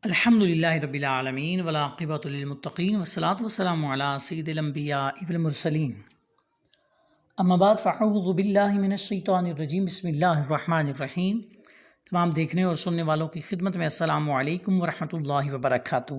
الحمد للہ رب العالمین والعاقبۃ للمتقین والصلاۃ والسلام علی سید الانبیاء والمرسلین اما بعد فاعوذ باللہ من الشیطان الرجیم بسم اللہ الرحمن الرحیم۔ تمام دیکھنے اور سننے والوں کی خدمت میں السلام علیکم ورحمۃ اللہ وبرکاتہ۔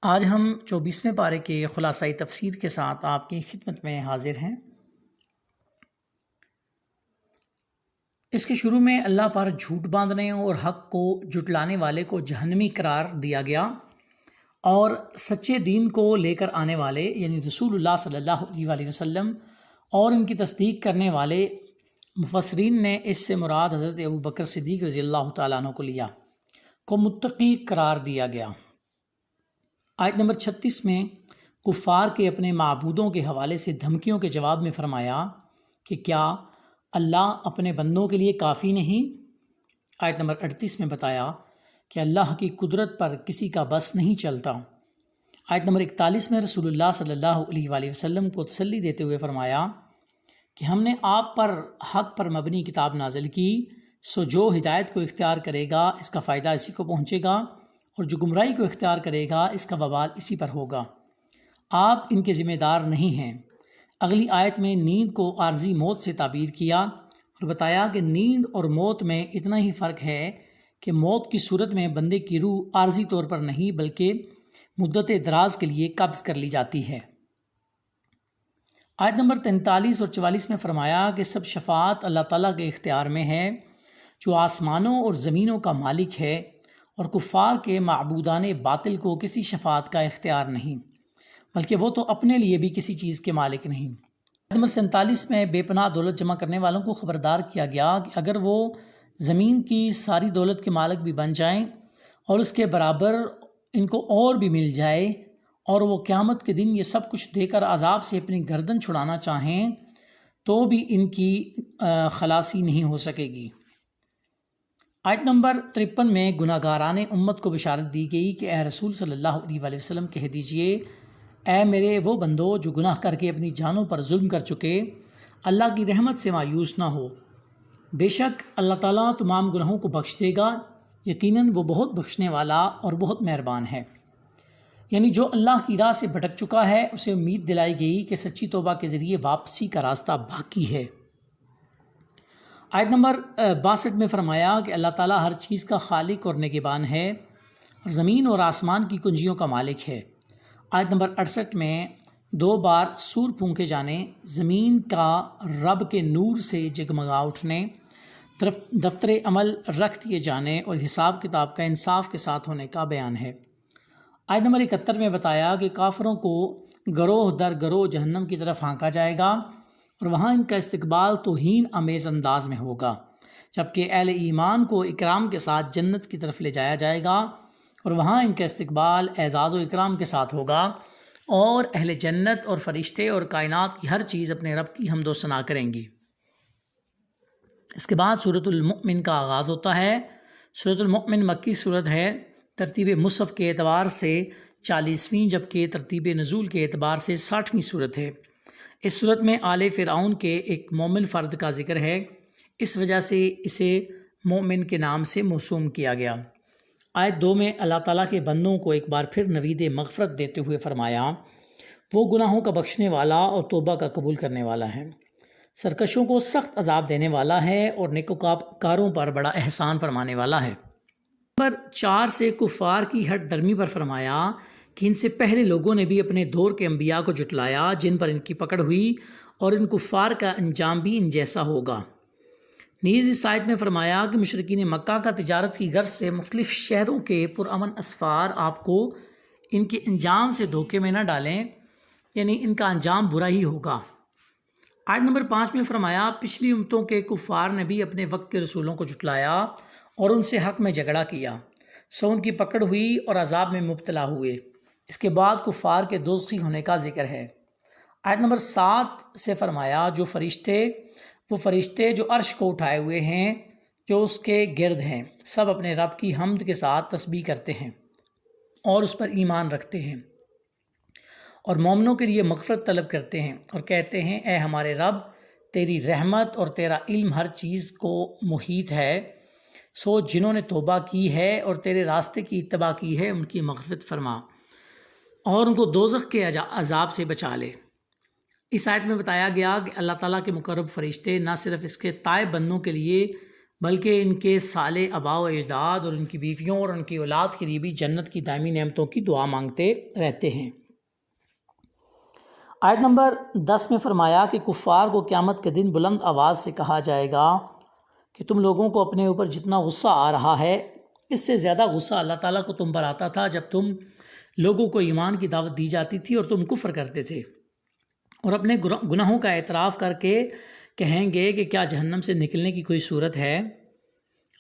آج ہم 24ویں پارے کے خلاصائی تفسیر کے ساتھ آپ کی خدمت میں حاضر ہیں۔ اس کے شروع میں اللہ پر جھوٹ باندھنے اور حق کو جھٹلانے والے کو جہنمی قرار دیا گیا، اور سچے دین کو لے کر آنے والے یعنی رسول اللہ صلی اللہ علیہ وسلم اور ان کی تصدیق کرنے والے مفسرین نے اس سے مراد حضرت ابوبکر صدیق رضی اللہ تعالیٰ عنہ کو لیا کو متقی قرار دیا گیا۔ آیت نمبر 36 میں کفار کے اپنے معبودوں کے حوالے سے دھمکیوں کے جواب میں فرمایا کہ کیا اللہ اپنے بندوں کے لیے کافی نہیں؟ آیت نمبر 38 میں بتایا کہ اللہ کی قدرت پر کسی کا بس نہیں چلتا۔ آیت نمبر 41 میں رسول اللہ صلی اللہ علیہ وآلہ وسلم کو تسلی دیتے ہوئے فرمایا کہ ہم نے آپ پر حق پر مبنی کتاب نازل کی، سو جو ہدایت کو اختیار کرے گا اس کا فائدہ اسی کو پہنچے گا، اور جو گمراہی کو اختیار کرے گا اس کا وبال اسی پر ہوگا۔ آپ ان کے ذمہ دار نہیں ہیں۔ اگلی آیت میں نیند کو عارضی موت سے تعبیر کیا اور بتایا کہ نیند اور موت میں اتنا ہی فرق ہے کہ موت کی صورت میں بندے کی روح عارضی طور پر نہیں بلکہ مدت دراز کے لیے قبض کر لی جاتی ہے۔ آیت نمبر 43 اور 44 میں فرمایا کہ سب شفاعت اللہ تعالیٰ کے اختیار میں ہے، جو آسمانوں اور زمینوں کا مالک ہے، اور کفار کے معبودان باطل کو کسی شفاعت کا اختیار نہیں، بلکہ وہ تو اپنے لیے بھی کسی چیز کے مالک نہیں۔ نمبر 47 میں بے پناہ دولت جمع کرنے والوں کو خبردار کیا گیا کہ اگر وہ زمین کی ساری دولت کے مالک بھی بن جائیں اور اس کے برابر ان کو اور بھی مل جائے، اور وہ قیامت کے دن یہ سب کچھ دے کر عذاب سے اپنی گردن چھڑانا چاہیں تو بھی ان کی خلاصی نہیں ہو سکے گی۔ آیت نمبر 53 میں گناہ گاران امت کو بشارت دی گئی کہ اے رسول صلی اللہ علیہ وآلہ وسلم کہہ دیجئے، اے میرے وہ بندو جو گناہ کر کے اپنی جانوں پر ظلم کر چکے، اللہ کی رحمت سے مایوس نہ ہو، بے شک اللہ تعالیٰ تمام گناہوں کو بخش دے گا، یقیناً وہ بہت بخشنے والا اور بہت مہربان ہے۔ یعنی جو اللہ کی راہ سے بھٹک چکا ہے اسے امید دلائی گئی کہ سچی توبہ کے ذریعے واپسی کا راستہ باقی ہے۔ آیت نمبر 62 میں فرمایا کہ اللہ تعالیٰ ہر چیز کا خالق اور نگہبان ہے، اور زمین اور آسمان کی کنجیوں کا مالک ہے۔ آیت نمبر 68 میں 2 بار سور پھونکے جانے، زمین کا رب کے نور سے جگمگا اٹھنے، دفتر عمل رکھ دیے جانے اور حساب کتاب کا انصاف کے ساتھ ہونے کا بیان ہے۔ آیت نمبر 71 میں بتایا کہ کافروں کو گروہ در گروہ جہنم کی طرف ہانکا جائے گا، اور وہاں ان کا استقبال توہین آمیز انداز میں ہوگا، جبکہ اہل ایمان کو اکرام کے ساتھ جنت کی طرف لے جایا جائے گا، اور وہاں ان کا استقبال اعزاز و اکرام کے ساتھ ہوگا، اور اہل جنت اور فرشتے اور کائنات کی ہر چیز اپنے رب کی حمد و ثنا کریں گی۔ اس کے بعد سورۃ المؤمن کا آغاز ہوتا ہے۔ سورۃ المؤمن مکی سورت ہے، ترتیب مصحف کے اعتبار سے 40ویں جبکہ ترتیب نزول کے اعتبار سے 60ویں سورت ہے۔ اس سورت میں آل فرعون کے ایک مومن فرد کا ذکر ہے، اس وجہ سے اسے مومن کے نام سے موسوم کیا گیا۔ آیت 2 میں اللہ تعالیٰ کے بندوں کو ایک بار پھر نوید مغفرت دیتے ہوئے فرمایا وہ گناہوں کا بخشنے والا اور توبہ کا قبول کرنے والا ہے، سرکشوں کو سخت عذاب دینے والا ہے، اور نیکوکاروں پر بڑا احسان فرمانے والا ہے۔ نمبر 4 سے کفار کی ہٹ درمی پر فرمایا کہ ان سے پہلے لوگوں نے بھی اپنے دور کے انبیاء کو جھٹلایا جن پر ان کی پکڑ ہوئی، اور ان کفار کا انجام بھی ان جیسا ہوگا۔ نیز اس آیت میں فرمایا کہ مشرکین مکہ کا تجارت کی غرض سے مختلف شہروں کے پرامن اسفار آپ کو ان کے انجام سے دھوکے میں نہ ڈالیں، یعنی ان کا انجام برا ہی ہوگا۔ آیت نمبر 5 میں فرمایا پچھلی امتوں کے کفار نے بھی اپنے وقت کے رسولوں کو جھٹلایا اور ان سے حق میں جھگڑا کیا، سو ان کی پکڑ ہوئی اور عذاب میں مبتلا ہوئے۔ اس کے بعد کفار کے دوزخی ہونے کا ذکر ہے۔ آیت نمبر 7 سے فرمایا وہ فرشتے جو عرش کو اٹھائے ہوئے ہیں، جو اس کے گرد ہیں، سب اپنے رب کی حمد کے ساتھ تسبیح کرتے ہیں اور اس پر ایمان رکھتے ہیں، اور مومنوں کے لیے مغفرت طلب کرتے ہیں، اور کہتے ہیں اے ہمارے رب، تیری رحمت اور تیرا علم ہر چیز کو محیط ہے، سو جنہوں نے توبہ کی ہے اور تیرے راستے کی اتباع کی ہے ان کی مغفرت فرما اور ان کو دوزخ کے عذاب سے بچا لے۔ اس آیت میں بتایا گیا کہ اللہ تعالیٰ کے مقرب فرشتے نہ صرف اس کے تائب بندوں کے لیے بلکہ ان کے صالح آباء و اجداد اور ان کی بیویوں اور ان کی اولاد کے لیے بھی جنت کی دائمی نعمتوں کی دعا مانگتے رہتے ہیں۔ آیت نمبر 10 میں فرمایا کہ کفار کو قیامت کے دن بلند آواز سے کہا جائے گا کہ تم لوگوں کو اپنے اوپر جتنا غصہ آ رہا ہے اس سے زیادہ غصہ اللہ تعالیٰ کو تم پر آتا تھا جب تم لوگوں کو ایمان کی دعوت دی جاتی تھی اور تم کفر کرتے تھے اور اپنے گناہوں کا اعتراف کر کے کہیں گے کہ کیا جہنم سے نکلنے کی کوئی صورت ہے۔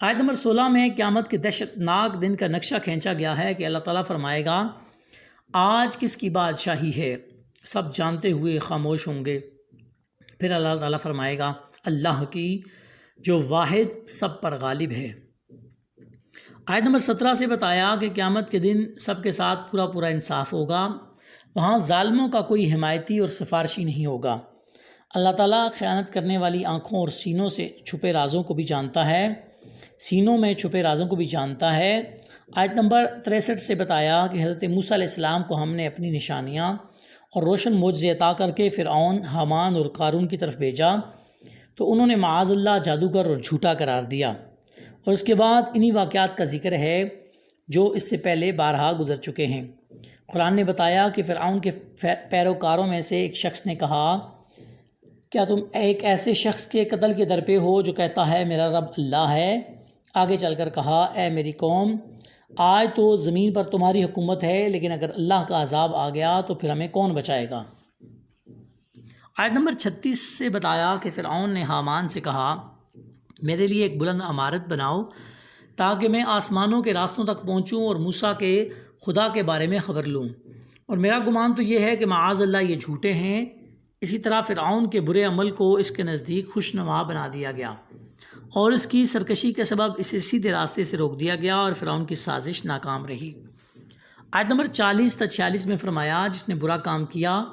آیت نمبر 16 میں قیامت کے دہشت ناک دن کا نقشہ کھینچا گیا ہے کہ اللہ تعالیٰ فرمائے گا آج کس کی بادشاہی ہے، سب جانتے ہوئے خاموش ہوں گے۔ پھر اللہ تعالیٰ فرمائے گا اللہ کی جو واحد سب پر غالب ہے۔ آیت نمبر 17 سے بتایا کہ قیامت کے دن سب کے ساتھ پورا انصاف ہوگا، وہاں ظالموں کا کوئی حمایتی اور سفارشی نہیں ہوگا۔ اللہ تعالیٰ خیانت کرنے والی آنکھوں اور سینوں سے چھپے رازوں کو بھی جانتا ہے، سینوں میں چھپے رازوں کو بھی جانتا ہے۔ آیت نمبر 63 سے بتایا کہ حضرت موسیٰ علیہ السلام کو ہم نے اپنی نشانیاں اور روشن معجزے عطا کر کے فرعون، حامان اور قارون کی طرف بھیجا تو انہوں نے معاذ اللہ جادوگر اور جھوٹا قرار دیا، اور اس کے بعد انہی واقعات کا ذکر ہے جو اس سے پہلے بارہا گزر چکے ہیں۔ قرآن نے بتایا کہ فرعون کے پیروکاروں میں سے ایک شخص نے کہا کیا تم ایک ایسے شخص کے قتل کے در پہ ہو جو کہتا ہے میرا رب اللہ ہے؟ آگے چل کر کہا اے میری قوم، آج تو زمین پر تمہاری حکومت ہے، لیکن اگر اللہ کا عذاب آ گیا تو پھر ہمیں کون بچائے گا؟ آیت نمبر 36 سے بتایا کہ فرعون نے حامان سے کہا میرے لیے ایک بلند عمارت بناؤ تاکہ میں آسمانوں کے راستوں تک پہنچوں اور موسیٰ کے خدا کے بارے میں خبر لوں، اور میرا گمان تو یہ ہے کہ معاذ اللہ یہ جھوٹے ہیں۔ اسی طرح فرعون کے برے عمل کو اس کے نزدیک خوشنما بنا دیا گیا اور اس کی سرکشی کے سبب اسے سیدھے راستے سے روک دیا گیا اور فرعون کی سازش ناکام رہی۔ آیت نمبر 40 تا 46 میں فرمایا جس نے برا کام کیا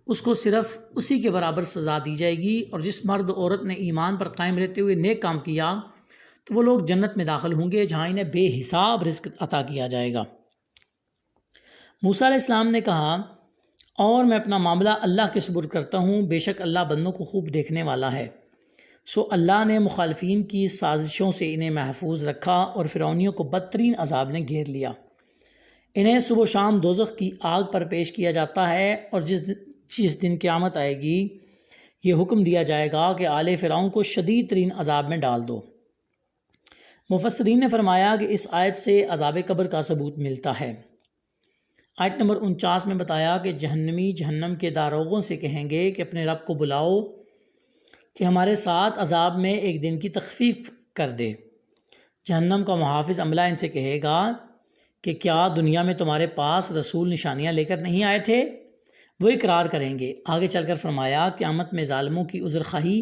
اس کو صرف اسی کے برابر سزا دی جائے گی، اور جس مرد عورت نے ایمان پر قائم رہتے ہوئے نیک کام کیا تو وہ لوگ جنت میں داخل ہوں گے جہاں انہیں بے حساب رزق عطا کیا جائے گا۔ موسیٰ علیہ السلام نے کہا اور میں اپنا معاملہ اللہ کے سپرد کرتا ہوں، بے شک اللہ بندوں کو خوب دیکھنے والا ہے۔ سو اللہ نے مخالفین کی سازشوں سے انہیں محفوظ رکھا اور فرعونیوں کو بدترین عذاب نے گھیر لیا۔ انہیں صبح و شام دوزخ کی آگ پر پیش کیا جاتا ہے، اور جس دن قیامت آئے گی یہ حکم دیا جائے گا کہ آل فرعون کو شدید ترین عذاب میں ڈال دو۔ مفسرین نے فرمایا کہ اس آیت سے عذاب قبر کا ثبوت ملتا ہے۔ آیت نمبر 49 میں بتایا کہ جہنمی جہنم کے داروغوں سے کہیں گے کہ اپنے رب کو بلاؤ کہ ہمارے ساتھ عذاب میں ایک دن کی تخفیف کر دے۔ جہنم کا محافظ عملہ ان سے کہے گا کہ کیا دنیا میں تمہارے پاس رسول نشانیاں لے کر نہیں آئے تھے؟ وہ اقرار کریں گے۔ آگے چل کر فرمایا قیامت میں ظالموں کی عذر خواہی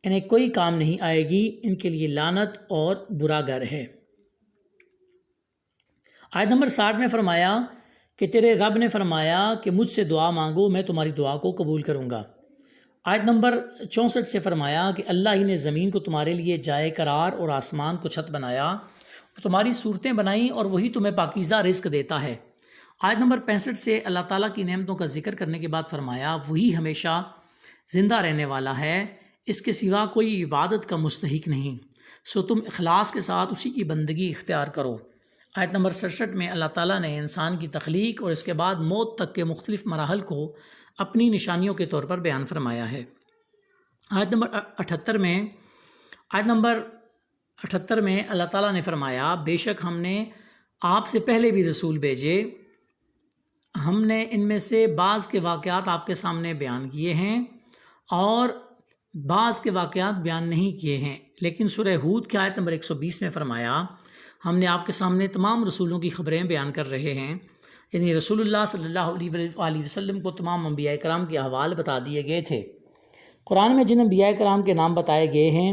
انہیں کوئی کام نہیں آئے گی، ان کے لیے لعنت اور برا گھر ہے۔ آیت نمبر 60 میں فرمایا کہ تیرے رب نے فرمایا کہ مجھ سے دعا مانگو میں تمہاری دعا کو قبول کروں گا۔ آیت نمبر 64 سے فرمایا کہ اللہ ہی نے زمین کو تمہارے لیے جائے قرار اور آسمان کو چھت بنایا اور تمہاری صورتیں بنائیں، اور وہی تمہیں پاکیزہ رزق دیتا ہے۔ آیت نمبر 65 سے اللہ تعالیٰ کی نعمتوں کا ذکر کرنے کے بعد فرمایا وہی ہمیشہ زندہ رہنے والا ہے، اس کے سوا کوئی عبادت کا مستحق نہیں، سو تم اخلاص کے ساتھ اسی کی بندگی اختیار کرو۔ آیت نمبر 67 میں اللہ تعالیٰ نے انسان کی تخلیق اور اس کے بعد موت تک کے مختلف مراحل کو اپنی نشانیوں کے طور پر بیان فرمایا ہے۔ آیت نمبر 78 میں اللہ تعالیٰ نے فرمایا بے شک ہم نے آپ سے پہلے بھی رسول بھیجے، ہم نے ان میں سے بعض کے واقعات آپ کے سامنے بیان کیے ہیں اور بعض کے واقعات بیان نہیں کیے ہیں، لیکن سورہ ہود کی آیت نمبر 120 میں فرمایا ہم نے آپ کے سامنے تمام رسولوں کی خبریں بیان کر رہے ہیں، یعنی رسول اللہ صلی اللہ علیہ وسلم کو تمام انبیاء کرام کے احوال بتا دیے گئے تھے۔ قرآن میں جن انبیاء کرام کے نام بتائے گئے ہیں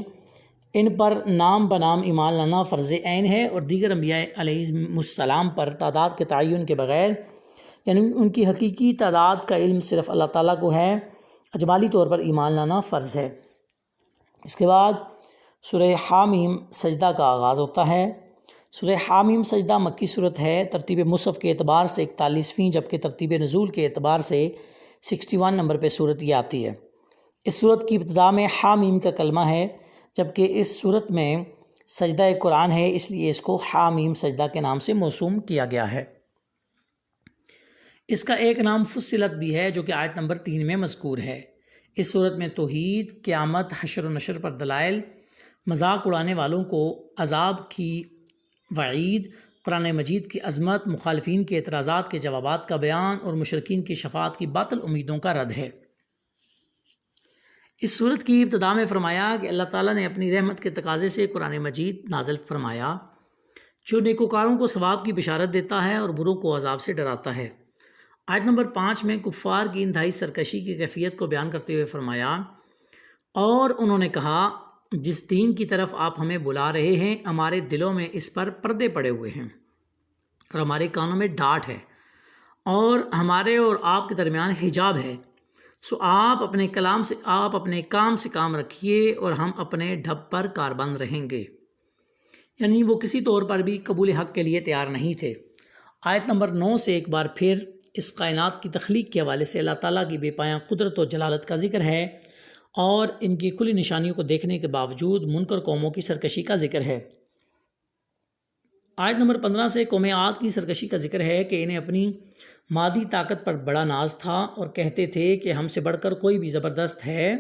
ان پر نام بنام ایمان لانا فرض عین ہے، اور دیگر انبیاء علیہ السلام پر تعداد کے تعین کے بغیر، یعنی ان کی حقیقی تعداد کا علم صرف اللہ تعالیٰ کو ہے، اجمالی طور پر ایمان لانا فرض ہے۔ اس کے بعد سورہ حامیم سجدہ کا آغاز ہوتا ہے۔ سورہ حامیم سجدہ مکی صورت ہے، ترتیب مصحف کے اعتبار سے 41ویں، جبکہ ترتیب نزول کے اعتبار سے 61 نمبر پہ صورت یہ آتی ہے۔ اس صورت کی ابتدا میں حامیم کا کلمہ ہے، جبکہ اس صورت میں سجدہ قرآن ہے، اس لیے اس کو حامیم سجدہ کے نام سے موسوم کیا گیا ہے۔ اس کا ایک نام فصلت بھی ہے، جو کہ آیت نمبر 3 میں مذکور ہے۔ اس صورت میں توحید، قیامت، حشر و نشر پر دلائل، مذاق اڑانے والوں کو عذاب کی وعید، قرآن مجید کی عظمت، مخالفین کے اعتراضات کے جوابات کا بیان اور مشرکین کی شفاعت کی باطل امیدوں کا رد ہے۔ اس صورت کی ابتدا میں فرمایا کہ اللہ تعالیٰ نے اپنی رحمت کے تقاضے سے قرآن مجید نازل فرمایا، جو نیکوکاروں کو ثواب کی بشارت دیتا ہے اور بروں کو عذاب سے ڈراتا ہے۔ آیت نمبر 5 میں کفار کی انتہائی سرکشی کی کیفیت کو بیان کرتے ہوئے فرمایا، اور انہوں نے کہا جس دین کی طرف آپ ہمیں بلا رہے ہیں ہمارے دلوں میں اس پر پردے پڑے ہوئے ہیں اور ہمارے کانوں میں ڈانٹ ہے اور ہمارے اور آپ کے درمیان حجاب ہے، سو آپ اپنے کام سے کام رکھیے اور ہم اپنے ڈھب پر کاربند رہیں گے۔ یعنی وہ کسی طور پر بھی قبول حق کے لیے تیار نہیں تھے۔ آیت نمبر 9 سے ایک بار پھر اس کائنات کی تخلیق کے حوالے سے اللہ تعالیٰ کی بے پایاں قدرت و جلالت کا ذکر ہے اور ان کی کھلی نشانیوں کو دیکھنے کے باوجود منکر قوموں کی سرکشی کا ذکر ہے۔ آیت نمبر 15 سے قوم عاد کی سرکشی کا ذکر ہے کہ انہیں اپنی مادی طاقت پر بڑا ناز تھا اور کہتے تھے کہ ہم سے بڑھ کر کوئی بھی زبردست ہے،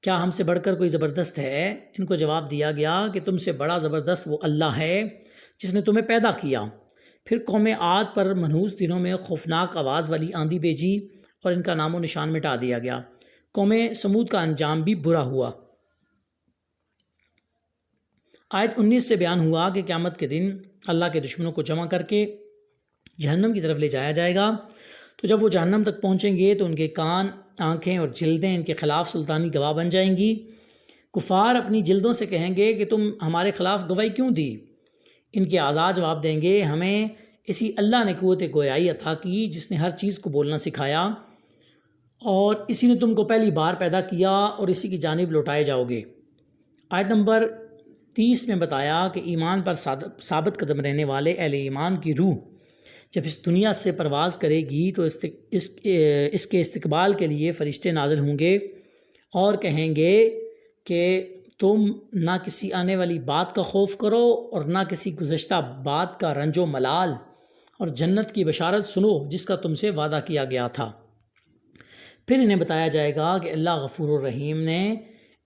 کیا ہم سے بڑھ کر کوئی زبردست ہے؟ ان کو جواب دیا گیا کہ تم سے بڑا زبردست وہ اللہ ہے جس نے تمہیں پیدا کیا۔ پھر قوم عاد پر منحوس دنوں میں خوفناک آواز والی آندھی بھیجی اور ان کا نام و نشان مٹا دیا گیا۔ قوم سمود کا انجام بھی برا ہوا۔ آیت 19 سے بیان ہوا کہ قیامت کے دن اللہ کے دشمنوں کو جمع کر کے جہنم کی طرف لے جایا جائے گا، تو جب وہ جہنم تک پہنچیں گے تو ان کے کان، آنکھیں اور جلدیں ان کے خلاف سلطانی گواہ بن جائیں گی۔ کفار اپنی جلدوں سے کہیں گے کہ تم ہمارے خلاف گواہی کیوں دی؟ ان کے اعضاء جواب دیں گے ہمیں اسی اللہ نے قوت گویائی عطا کی جس نے ہر چیز کو بولنا سکھایا، اور اسی نے تم کو پہلی بار پیدا کیا اور اسی کی جانب لوٹائے جاؤ گے۔ آیت نمبر 30 میں بتایا کہ ایمان پر ثابت قدم رہنے والے اہل ایمان کی روح جب اس دنیا سے پرواز کرے گی تو اس کے استقبال کے لیے فرشتے نازل ہوں گے اور کہیں گے کہ تم نہ کسی آنے والی بات کا خوف کرو اور نہ کسی گزشتہ بات کا رنج و ملال، اور جنت کی بشارت سنو جس کا تم سے وعدہ کیا گیا تھا۔ پھر انہیں بتایا جائے گا کہ اللہ غفور الرحیم نے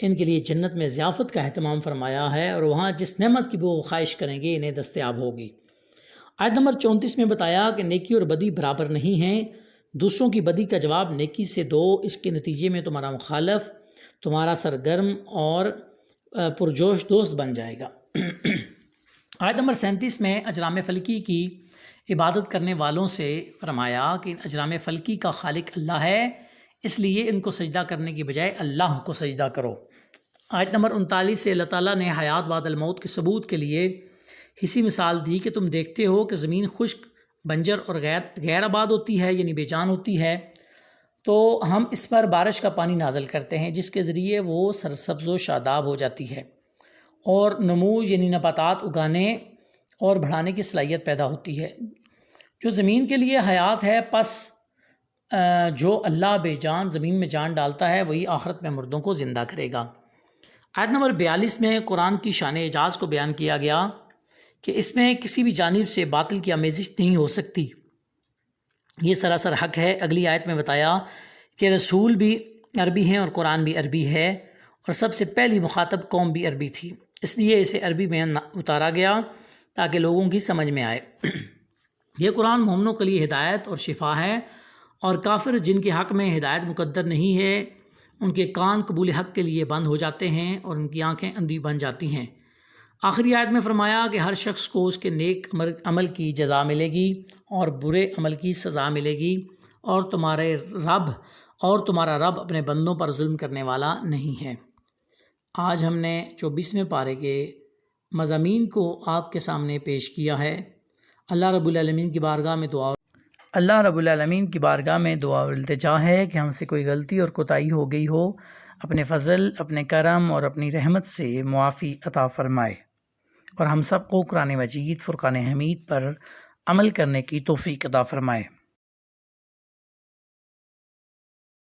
ان کے لیے جنت میں ضیافت کا اہتمام فرمایا ہے اور وہاں جس نعمت کی وہ خواہش کریں گے انہیں دستیاب ہوگی۔ آیت نمبر 34 میں بتایا کہ نیکی اور بدی برابر نہیں ہیں، دوسروں کی بدی کا جواب نیکی سے دو، اس کے نتیجے میں تمہارا مخالف تمہارا سرگرم اور پرجوش دوست بن جائے گا۔ آیت نمبر 37 میں اجرام فلکی کی عبادت کرنے والوں سے فرمایا کہ ان اجرام فلکی کا خالق اللہ ہے، اس لیے ان کو سجدہ کرنے کی بجائے اللہ کو سجدہ کرو۔ آیت نمبر 39 سے اللہ تعالیٰ نے حیات بعد الموت کے ثبوت کے لیے اسی مثال دی کہ تم دیکھتے ہو کہ زمین خشک، بنجر اور غیر آباد ہوتی ہے، یعنی بے جان ہوتی ہے، تو ہم اس پر بارش کا پانی نازل کرتے ہیں جس کے ذریعے وہ سرسبز و شاداب ہو جاتی ہے اور نمو یعنی نباتات اگانے اور بڑھانے کی صلاحیت پیدا ہوتی ہے۔ جو زمین کے لیے حیات ہے، پس جو اللہ بے جان زمین میں جان ڈالتا ہے وہی آخرت میں مردوں کو زندہ کرے گا۔ آیت نمبر 42 میں قرآن کی شان اعجاز کو بیان کیا گیا کہ اس میں کسی بھی جانب سے باطل کی آمیزش نہیں ہو سکتی، یہ سراسر حق ہے۔ اگلی آیت میں بتایا کہ رسول بھی عربی ہیں اور قرآن بھی عربی ہے، اور سب سے پہلی مخاطب قوم بھی عربی تھی، اس لیے اسے عربی میں اتارا گیا تاکہ لوگوں کی سمجھ میں آئے۔ یہ قرآن مومنوں کے لیے ہدایت اور شفا ہے، اور کافر جن کے حق میں ہدایت مقدر نہیں ہے ان کے کان قبول حق کے لیے بند ہو جاتے ہیں اور ان کی آنکھیں اندھی بن جاتی ہیں۔ آخری آیت میں فرمایا کہ ہر شخص کو اس کے نیک عمل کی جزا ملے گی اور برے عمل کی سزا ملے گی، اور تمہارا رب اپنے بندوں پر ظلم کرنے والا نہیں ہے۔ آج ہم نے 24ویں پارے کے مضامین کو آپ کے سامنے پیش کیا ہے۔ اللہ رب العالمین کی بارگاہ میں دعا اور التجا ہے کہ ہم سے کوئی غلطی اور کوتاہی ہو گئی ہو، اپنے فضل، اپنے کرم اور اپنی رحمت سے معافی عطا فرمائے، اور ہم سب کو قرآن مجید فرقان حمید پر عمل کرنے کی توفیق عطا فرمائے۔